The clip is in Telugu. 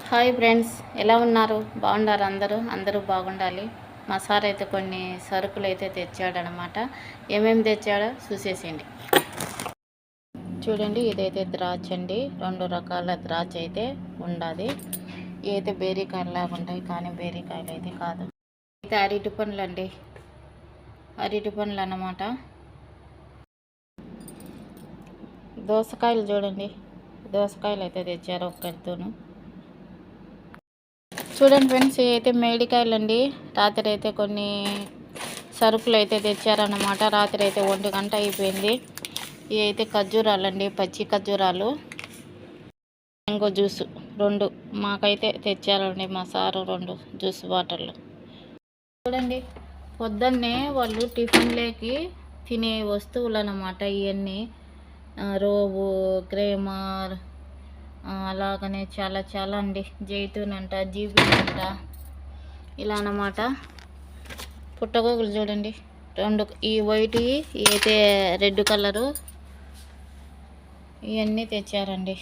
హాయ్ ఫ్రెండ్స్, ఎలా ఉన్నారు? బాగున్నారు అందరూ బాగుండాలి. మా సార్ అయితే కొన్ని సరుకులు అయితే తెచ్చాడనమాట. ఏమేమి తెచ్చాడో చూసేసేయండి. చూడండి, ఇదైతే ద్రాక్ష అండి. 2 రకాల ద్రాక్ష అయితే ఉండాది. ఇవైతే బేరీకాయలు లాగా ఉంటాయి, కానీ బేరీకాయలు అయితే కాదు. అయితే అరటి పండ్లు అండి, అరటి పండ్లు అన్నమాట. దోసకాయలు చూడండి, దోసకాయలు అయితే తెచ్చారు ఒక్కరితోనూ. చూడండి ఫ్రెండ్స్, అయితే మేడికాయలు అండి. రాత్రి అయితే కొన్ని సరుకులు అయితే తెచ్చారన్నమాట. రాత్రి అయితే 1 గంట అయిపోయింది. ఇవి అయితే ఖర్జూరాలు అండి, పచ్చి ఖర్జూరాలు. మ్యాంగో జ్యూస్ 2 మాకైతే తెచ్చారండి మా సారు, 2 జ్యూస్ బాటిళ్ళు. చూడండి, పొద్దున్నే వాళ్ళు టిఫిన్లోకి తినే వస్తువులు అన్నమాట ఇవన్నీ. రోబు, క్రేమర్, అలాగనే చాలా అండి. జైతూన్ అంట, జీబీన్ అంట, ఇలా అన్నమాట. పుట్టగోగులు చూడండి 2, ఈ వైట్, అయితే రెడ్ కలరు, ఇవన్నీ తెచ్చారండి.